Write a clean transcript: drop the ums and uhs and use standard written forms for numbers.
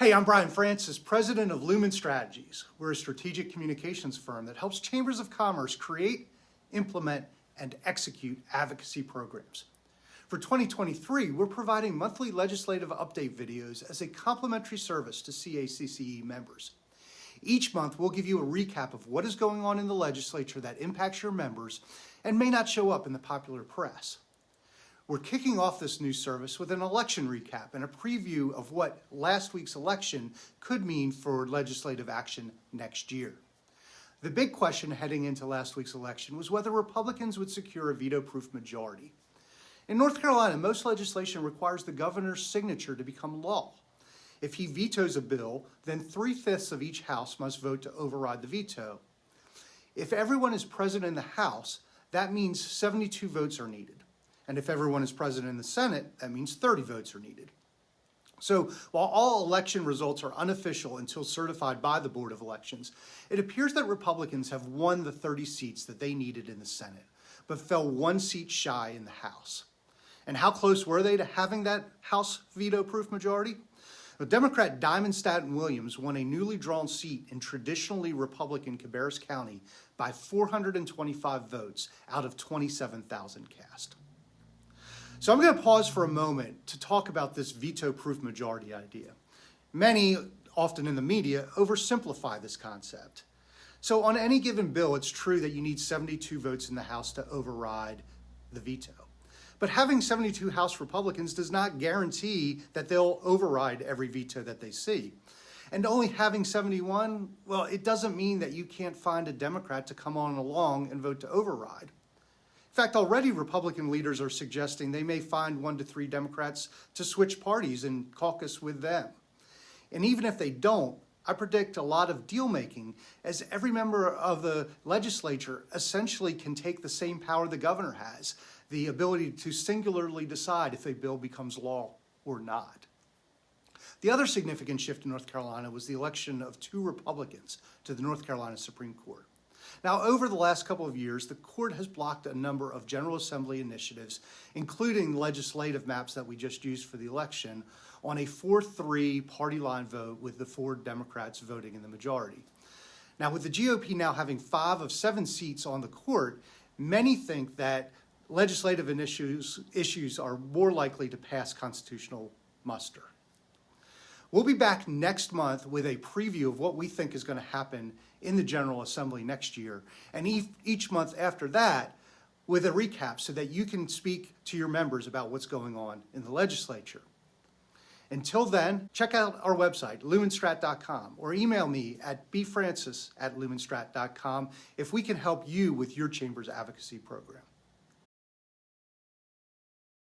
Hey, I'm Brian Francis, president of Lumen Strategies. We're a strategic communications firm that helps chambers of commerce create, implement, and execute advocacy programs. For 2023, we're providing monthly legislative update videos as a complimentary service to CACCE members. Each month, we'll give you a recap of what is going on in the legislature that impacts your members and may not show up in the popular press. We're kicking off this new service with an election recap and a preview of what last week's election could mean for legislative action next year. The big question heading into last week's election was whether Republicans would secure a veto-proof majority. In North Carolina, most legislation requires the governor's signature to become law. If he vetoes a bill, then 3/5 of each house must vote to override the veto. If everyone is present in the House, that means 72 votes are needed. And if everyone is present in the Senate, that means 30 votes are needed. So while all election results are unofficial until certified by the Board of Elections, it appears that Republicans have won the 30 seats that they needed in the Senate, but fell 1 seat shy in the House. And how close were they to having that House veto-proof majority? Well, Democrat Diamond Staten Williams won a newly drawn seat in traditionally Republican Cabarrus County by 425 votes out of 27,000 cast. So I'm going to pause for a moment to talk about this veto-proof majority idea. Many, often in the media, oversimplify this concept. So on any given bill, it's true that you need 72 votes in the House to override the veto. But having 72 House Republicans does not guarantee that they'll override every veto that they see. And only having 71, well, it doesn't mean that you can't find a Democrat to come on along and vote to override. In fact, already Republican leaders are suggesting they may find 1 to 3 Democrats to switch parties and caucus with them. And even if they don't, I predict a lot of deal-making, as every member of the legislature essentially can take the same power the governor has, the ability to singularly decide if a bill becomes law or not. The other significant shift in North Carolina was the election of 2 Republicans to the North Carolina Supreme Court. Now, over the last couple of years, the court has blocked a number of General Assembly initiatives, including legislative maps that we just used for the election, on a 4-3 party line vote with the 4 Democrats voting in the majority. Now, with the GOP now having 5 of 7 seats on the court, many think that legislative issues are more likely to pass constitutional muster. We'll be back next month with a preview of what we think is going to happen in the General Assembly next year, and each month after that with a recap so that you can speak to your members about what's going on in the legislature. Until then, check out our website, lumenstrat.com, or email me at bfrancis@lumenstrat.com if we can help you with your chamber's advocacy program.